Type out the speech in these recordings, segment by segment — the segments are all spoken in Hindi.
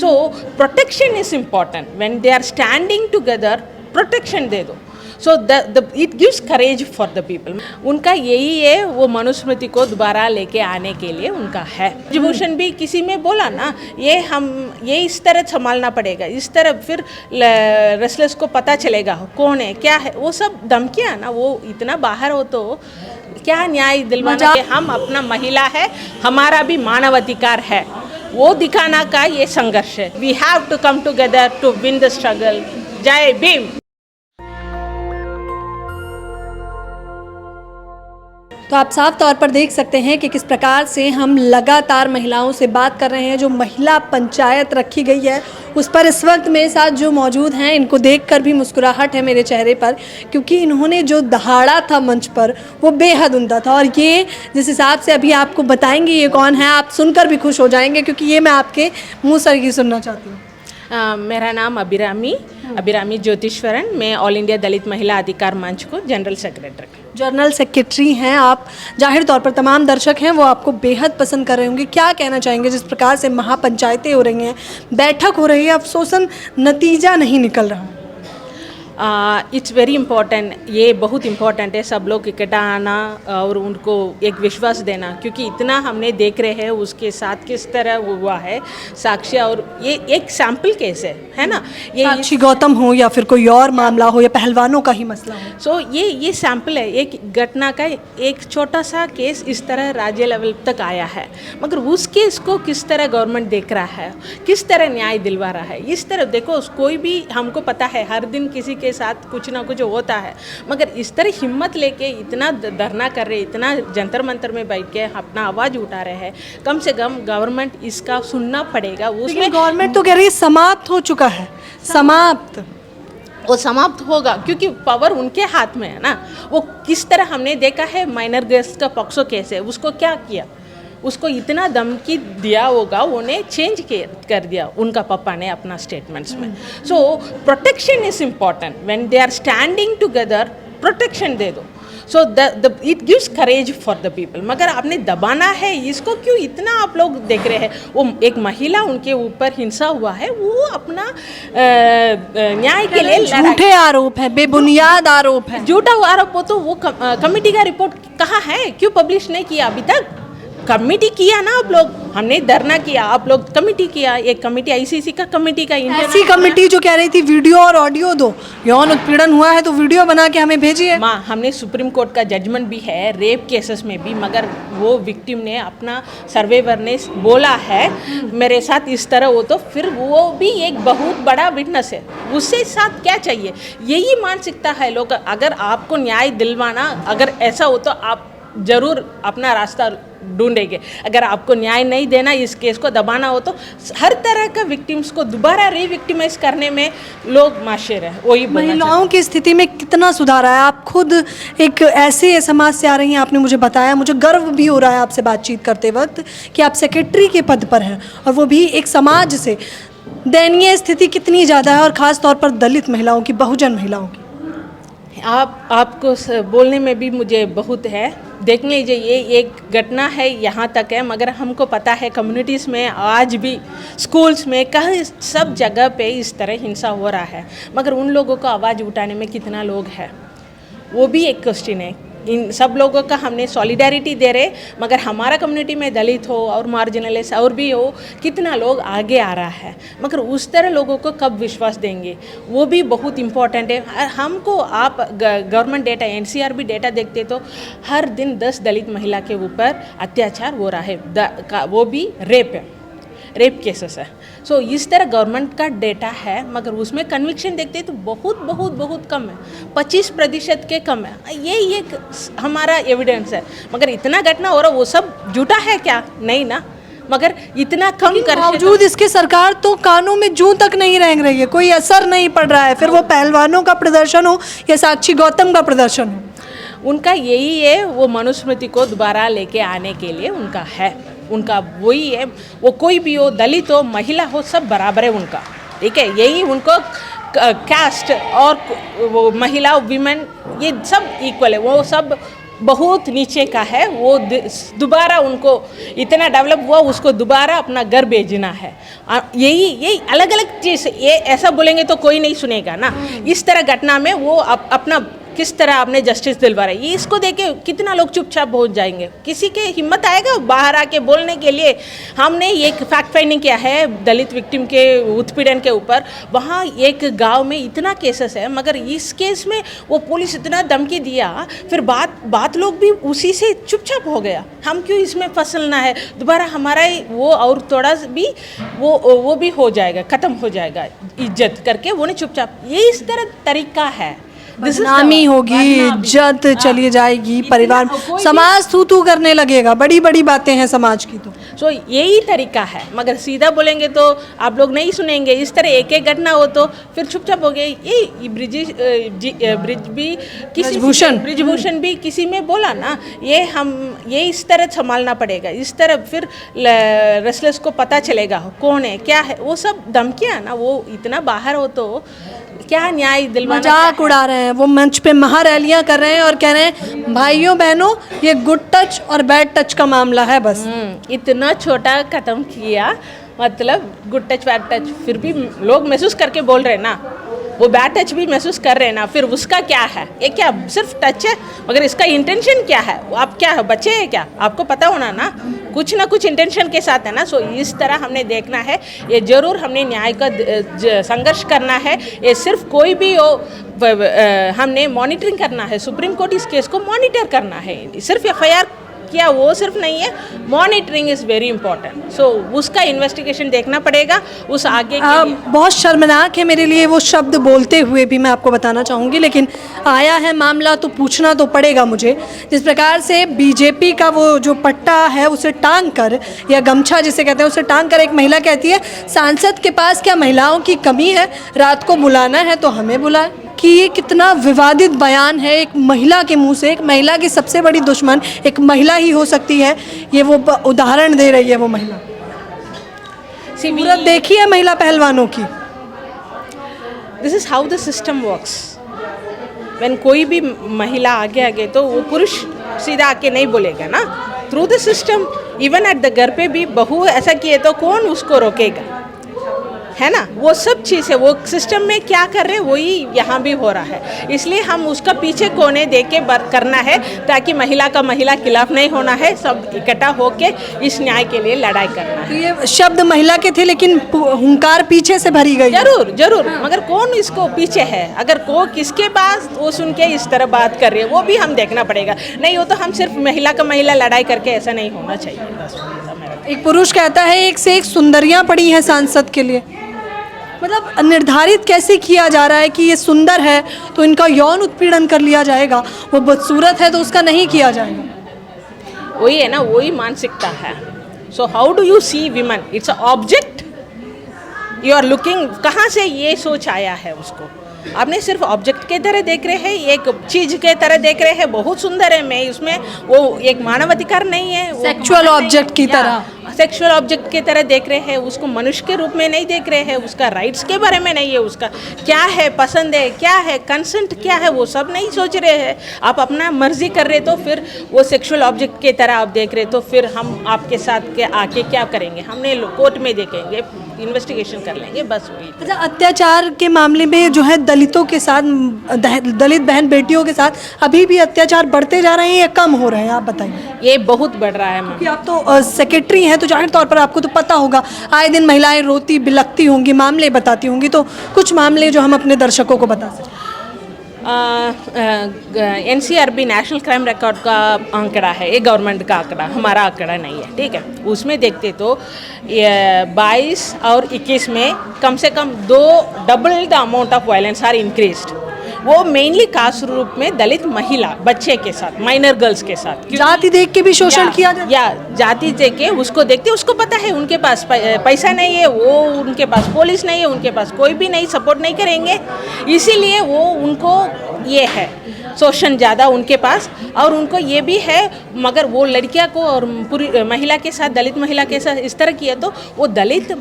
So protection is important. When they are standing together, protection दे दो. So it gives courage for the people. उनका यही है, वो मनुस्मृति को दोबारा लेके आने के लिए उनका है. एजुकेशन भी किसी में बोला ना, ये इस तरह संभालना पड़ेगा, इस तरह फिर रेस्टलेस को पता चलेगा कौन है क्या है. वो सब धमकियाँ ना, वो इतना बाहर हो तो क्या न्याय दिलवाना कि हम अपना महिला है, हमारा भी मानव अधिकार है, वो दिखाना का ये संघर्ष है. We have to come together to win the struggle. जय भीम. तो आप साफ तौर पर देख सकते हैं कि किस प्रकार से हम लगातार महिलाओं से बात कर रहे हैं. जो महिला पंचायत रखी गई है उस पर इस वक्त मेरे साथ जो मौजूद हैं, इनको देखकर भी मुस्कुराहट है मेरे चेहरे पर, क्योंकि इन्होंने जो दहाड़ा था मंच पर वो बेहद उम्दा था. और ये जिस हिसाब से अभी आपको बताएंगे ये कौन है, आप सुनकर भी खुश हो जाएंगे, क्योंकि ये मैं आपके मुँह से ही सुनना चाहती हूँ. मेरा नाम अभिरामी ज्योतिश्वरन. मैं ऑल इंडिया दलित महिला अधिकार मंच को जनरल सेक्रेटरी हैं आप. जाहिर तौर पर तमाम दर्शक हैं वो आपको बेहद पसंद कर रहे होंगे. क्या कहना चाहेंगे जिस प्रकार से महापंचायतें हो रही हैं, बैठक हो रही है, अफसोसन नतीजा नहीं निकल रहा? It's very important. ये बहुत इम्पॉर्टेंट है सब लोग इकट्ठा आना और उनको एक विश्वास देना, क्योंकि इतना हमने देख रहे हैं उसके साथ किस तरह हुआ है साक्ष्य. और ये एक सैम्पल केस है ना. ये साक्षी गौतम हो या फिर कोई और मामला हो या पहलवानों का ही मसला हो. सो ये सैम्पल है एक घटना का. एक छोटा सा केस इस तरह राज्य लेवल तक आया है, मगर उस केस को किस तरह गवर्नमेंट देख रहा है, किस तरह न्याय दिलवा रहा है. इस तरह देखो, कोई भी हमको पता है हर दिन किसी के साथ कुछ ना कुछ होता है, मगर इस तरह हिम्मत लेके इतना धरना कर रहे, इतना जंतर मंतर में बैठ के अपना आवाज़ उठा रहे हैं. कम से कम गवर्नमेंट इसका सुनना पड़ेगा. उसमें गवर्नमेंट तो कह रही है समाप्त हो चुका है. वो समाप्त होगा क्योंकि पावर उनके हाथ में है ना. वो किस तरह हमने देखा है माइनर गर्ल्स का पॉक्सो केस है, उसको क्या किया, उसको इतना धमकी दिया होगा, उन्हें चेंज कर दिया उनका पापा ने अपना स्टेटमेंट्स में. So protection is important. When they are standing together, protection दे दो. So it gives courage for the people. मगर आपने दबाना है इसको, क्यों इतना आप लोग देख रहे हैं. वो एक महिला, उनके ऊपर हिंसा हुआ है, वो अपना न्याय के लिए झूठे आरोप है, बेबुनियाद आरोप है. झूठा आरोप हो तो वो कमेटी का रिपोर्ट कहाँ है, क्यों पब्लिश नहीं किया अभी तक? कमेटी किया ना आप लोग, हमने धरना किया, आप लोग कमेटी किया. एक कमेटी आईसीसी का कमेटी का ऐसी कमेटी जो कह रही थी वीडियो और ऑडियो दो, यौन उत्पीड़न हुआ है तो वीडियो बना के हमें भेजिए. माँ, हमने सुप्रीम कोर्ट का जजमेंट भी है रेप केसेस में भी, मगर वो विक्टिम ने अपना सर्वाइवर ने बोला है मेरे साथ इस तरह हो, तो फिर वो भी एक बहुत बड़ा विटनेस है, उससे साथ क्या चाहिए. यही मानसिकता है लोग. अगर आपको न्याय दिलवाना अगर ऐसा हो तो आप ज़रूर अपना रास्ता ढूंढेंगे. अगर आपको न्याय नहीं देना, इस केस को दबाना हो, तो हर तरह का विक्टिम्स को दोबारा रीविक्टिमाइज करने में लोग माहिर हैं. वही महिलाओं की स्थिति में कितना सुधार आया? आप खुद एक ऐसे समाज से आ रही हैं, आपने मुझे बताया, मुझे गर्व भी हो रहा है आपसे बातचीत करते वक्त कि आप सेक्रेटरी के पद पर हैं, और वो भी एक समाज से. दयनीय स्थिति कितनी ज़्यादा है, और ख़ास तौर पर दलित महिलाओं की, बहुजन महिलाओं की. आपको बोलने में भी मुझे बहुत है. देख लीजिए, ये एक घटना है, यहाँ तक है, मगर हमको पता है कम्युनिटीज़ में आज भी, स्कूल्स में, कहीं सब जगह पे इस तरह हिंसा हो रहा है. मगर उन लोगों को आवाज़ उठाने में कितना लोग हैं, वो भी एक क्वेश्चन है. इन सब लोगों का हमने सॉलिडारिटी दे रहे, मगर हमारा कम्युनिटी में दलित हो और मार्जिनलाइज और भी हो, कितना लोग आगे आ रहा है, मगर उस तरह लोगों को कब विश्वास देंगे, वो भी बहुत इम्पोर्टेंट है. हमको आप गवर्नमेंट डेटा, एनसीआरबी डेटा देखते तो हर दिन 10 दलित महिला के ऊपर अत्याचार हो रहा है, वो भी रेप केसेस है. सो इस तरह गवर्नमेंट का डेटा है, मगर उसमें कन्विक्शन देखते तो बहुत बहुत बहुत कम है, 25% के कम है. ये एक हमारा एविडेंस है. मगर इतना घटना हो रहा, वो सब झूठा है क्या? नहीं ना. मगर इतना कम कर बावजूद इसके सरकार तो कानों में जूं तक नहीं रेंग रही है, कोई असर नहीं पड़ रहा है. फिर वो पहलवानों का प्रदर्शन हो या साक्षी गौतम का प्रदर्शन हो, उनका यही है, वो मनुस्मृति को दोबारा लेके आने के लिए उनका है. उनका वही है, वो कोई भी हो, दलित हो, महिला हो, सब बराबर है उनका. ठीक है, यही उनको कास्ट और वो महिला, विमेन, ये सब इक्वल है. वो सब बहुत नीचे का है, वो दोबारा उनको इतना डेवलप हुआ, उसको दोबारा अपना घर भेजना है। यही अलग अलग चीज़, ये ऐसा बोलेंगे तो कोई नहीं सुनेगा ना। इस तरह घटना में वो अपना किस तरह आपने जस्टिस दिलवा रहा है, ये इसको देख के कितना लोग चुपचाप हो जाएंगे। किसी के हिम्मत आएगा बाहर आके बोलने के लिए। हमने एक फैक्ट फाइंडिंग किया है दलित विक्टिम के उत्पीड़न के ऊपर। वहाँ एक गांव में इतना केसेस है, मगर इस केस में वो पुलिस इतना धमकी दिया, फिर बात लोग भी उसी से चुपचाप हो गया। हम क्यों इसमें फंसना है, दोबारा हमारा वो और थोड़ा भी वो भी हो जाएगा, ख़त्म हो जाएगा इज्जत करके, वो नहीं चुपचाप। ये इस तरह तरीका है, बदनामी होगी, इज्जत चली जाएगी, परिवार समाज तू करने लगेगा, बड़ी बड़ी बातें हैं समाज की। तो यही तरीका है, मगर सीधा बोलेंगे तो आप लोग नहीं सुनेंगे। इस तरह एक एक घटना हो तो फिर चुपचाप हो गए। ये ब्रिजभूषण भी किसी में बोला ना, ये इस तरह संभालना पड़ेगा। इस तरह फिर रेसलर्स को पता चलेगा कौन है क्या है। वो सब धमकियाँ ना, वो इतना बाहर हो तो क्या न्याय दिलवाना। मजाक उड़ा रहे हैं, वो मंच पे महारैलियां कर रहे हैं और कह रहे हैं भाइयों बहनों ये गुड टच और बैड टच का मामला है बस। इतना छोटा खत्म किया, मतलब गुड टच बैड टच, फिर भी लोग महसूस करके बोल रहे हैं ना, वो बैड टच भी महसूस कर रहे हैं ना। फिर उसका क्या है, ये क्या सिर्फ टच है, मगर इसका इंटेंशन क्या है, आप क्या है, बच्चे हैं क्या, आपको पता होना ना, कुछ ना कुछ इंटेंशन के साथ है ना। सो इस तरह हमने देखना है, ये जरूर हमने न्याय का संघर्ष करना है। ये सिर्फ कोई भी हो, हमने मॉनिटरिंग करना है, सुप्रीम कोर्ट इस केस को मॉनिटर करना है। सिर्फ एफआईआर क्या वो सिर्फ नहीं है, मॉनिटरिंग इज़ वेरी इंपॉर्टेंट। सो उसका इन्वेस्टिगेशन देखना पड़ेगा उस आगे के लिए। बहुत शर्मनाक है मेरे लिए वो शब्द बोलते हुए भी, मैं आपको बताना चाहूँगी, लेकिन आया है मामला तो पूछना तो पड़ेगा मुझे। जिस प्रकार से बीजेपी का वो जो पट्टा है उसे टांग कर, या गमछा जिसे कहते हैं, उसे टांग कर एक महिला कहती है सांसद के पास क्या महिलाओं की कमी है, रात को बुलाना है तो हमें बुलाए। कि ये कितना विवादित बयान है एक महिला के मुंह से। एक महिला की सबसे बड़ी दुश्मन एक महिला ही हो सकती है, ये वो उदाहरण दे रही है वो महिला। सूरत देखी है महिला पहलवानों की। This is how the system works. When कोई भी महिला आगे तो वो पुरुष सीधा आके नहीं बोलेगा ना। Through the system, even at the घर पे भी बहू ऐसा किए तो कौन उसको रोकेगा, है ना। वो सब चीज़ है, वो सिस्टम में क्या कर रहे हैं वही यहाँ भी हो रहा है। इसलिए हम उसका पीछे कोने दे के करना है, ताकि महिला का महिला खिलाफ नहीं होना है, सब इकट्ठा होके इस न्याय के लिए लड़ाई करना है। तो ये शब्द महिला के थे, लेकिन हुंकार पीछे से भरी गई। जरूर, मगर कौन इसको पीछे है, अगर को किसके पास वो सुन के इस तरह बात कर रही है, वो भी हम देखना पड़ेगा। नहीं हो तो हम सिर्फ महिला का महिला लड़ाई करके ऐसा नहीं होना चाहिए बस। एक पुरुष कहता है एक से एक सुंदरियां पड़ी हैं सांसद के लिए। मतलब निर्धारित कैसे किया जा रहा है कि ये सुंदर है तो इनका यौन उत्पीड़न कर लिया जाएगा, वो बदसूरत है तो उसका नहीं किया जाएगा। वही है ना, वही मानसिकता है। So how do you see women, it's a object you are looking. कहाँ से ये सोच आया है उसको, आपने सिर्फ ऑब्जेक्ट के तरह देख रहे हैं, एक चीज के तरह देख रहे हैं, बहुत सुंदर है मैं उसमें, वो एक मानव अधिकार नहीं है, सेक्सुअल ऑब्जेक्ट की तरह, सेक्सुअल ऑब्जेक्ट की तरह देख रहे हैं उसको, मनुष्य के रूप में नहीं देख रहे हैं, उसका राइट्स के बारे में नहीं है, उसका क्या है, पसंद है क्या है, कंसेंट क्या है, वो सब नहीं सोच रहे हैं। आप अपना मर्जी कर रहे तो फिर वो सेक्सुअल ऑब्जेक्ट की तरह आप देख रहे तो फिर हम आपके साथ के आके क्या करेंगे, हमने कोर्ट में देखेंगे, इन्वेस्टिगेशन कर लेंगे, बस वही। अच्छा, अत्याचार के मामले में जो है दलितों के साथ, दलित बहन बेटियों के साथ अभी भी अत्याचार बढ़ते जा रहे हैं या कम हो रहे हैं, आप बताइए। ये बहुत बढ़ रहा है क्योंकि आप तो सेक्रेटरी हैं तो जाहिर तौर पर आपको तो पता होगा, आए दिन महिलाएं रोती बिलखती होंगी, मामले बताती होंगी, तो कुछ मामले जो हम अपने दर्शकों को बता सकते हैं। NCRB नेशनल क्राइम रिकॉर्ड का आंकड़ा है, ये गवर्नमेंट का आंकड़ा, हमारा आंकड़ा नहीं है, ठीक है। उसमें देखते तो 22 और 21 में कम से कम double the amount of violence are increased. वो मेनली कास्ट रूप में दलित महिला बच्चे के साथ, माइनर गर्ल्स के साथ, जाति देख के भी शोषण किया जाता है, या जाति देख के उसको देखते, उसको पता है उनके पास पैसा नहीं है, वो उनके पास पुलिस नहीं है, उनके पास कोई भी नहीं सपोर्ट नहीं करेंगे, इसीलिए वो उनको ये है शोषण ज़्यादा उनके पास। और उनको ये भी है, मगर वो लड़कियां को और पूरी महिला के साथ, दलित महिला के साथ इस तरह किया तो वो दलित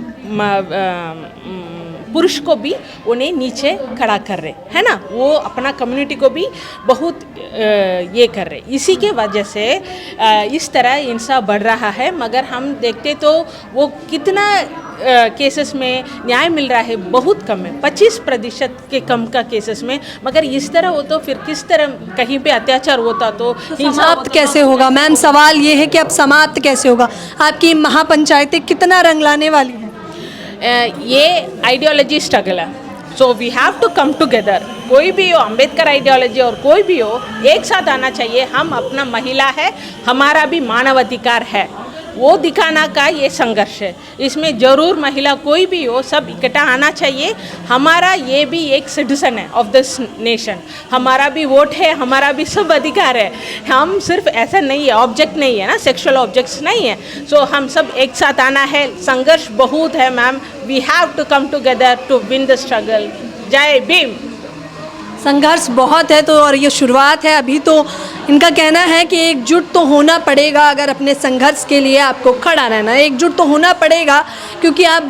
पुरुष को भी उन्हें नीचे खड़ा कर रहे, है ना, वो अपना कम्युनिटी को भी बहुत ये कर रहे। इसी के वजह से इस तरह इंसाफ बढ़ रहा है। मगर हम देखते तो वो कितना केसेस में न्याय मिल रहा है, बहुत कम है, 25% के कम का केसेस में। मगर इस तरह हो तो फिर किस तरह कहीं पे अत्याचार होता तो समाप्त कैसे होगा मैम? सवाल ये है कि अब समाप्त कैसे होगा? आपकी महापंचायतें कितना रंग लाने वाली हैं? ये आइडियोलॉजी स्ट्रगल है, so we have to come together. कोई भी हो, अंबेडकर आइडियोलॉजी और कोई भी हो, एक साथ आना चाहिए। हम अपना महिला है, हमारा भी मानव अधिकार है, वो दिखाना का ये संघर्ष है। इसमें ज़रूर महिला कोई भी हो, सब इकट्ठा आना चाहिए। हमारा ये भी एक सिटीजन है ऑफ दिस नेशन, हमारा भी वोट है, हमारा भी सब अधिकार है। हम सिर्फ ऐसा नहीं है, ऑब्जेक्ट नहीं है ना, सेक्सुअल ऑब्जेक्ट्स नहीं है। सो हम सब एक साथ आना है। संघर्ष बहुत है ma'am, we have to come together to win the struggle. जय भीम। संघर्ष बहुत है तो, और ये शुरुआत है अभी तो। इनका कहना है कि एकजुट तो होना पड़ेगा, अगर अपने संघर्ष के लिए आपको खड़ा रहना है, एकजुट तो होना पड़ेगा, क्योंकि आप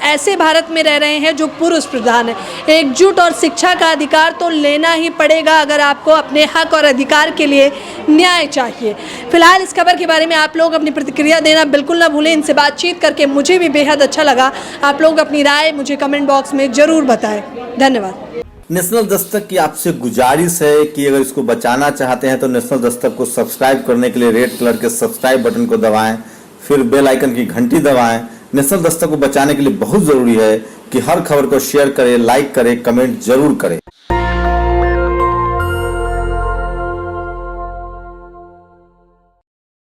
ऐसे भारत में रह रहे हैं जो पुरुष प्रधान है। एकजुट और शिक्षा का अधिकार तो लेना ही पड़ेगा अगर आपको अपने हक और अधिकार के लिए न्याय चाहिए। फिलहाल इस खबर के बारे में आप लोग अपनी प्रतिक्रिया देना बिल्कुल ना भूलें। इनसे बातचीत करके मुझे भी बेहद अच्छा लगा। आप लोग अपनी राय मुझे कमेंट बॉक्स में ज़रूर बताएं। धन्यवाद। नेशनल दस्तक की आपसे गुजारिश है कि अगर इसको बचाना चाहते हैं तो नेशनल दस्तक को सब्सक्राइब करने के लिए रेड कलर के सब्सक्राइब बटन को दबाएं, फिर बेल आइकन की घंटी दबाएं। नेशनल दस्तक को बचाने के लिए बहुत जरूरी है कि हर खबर को शेयर करें, लाइक करें, कमेंट जरूर करें।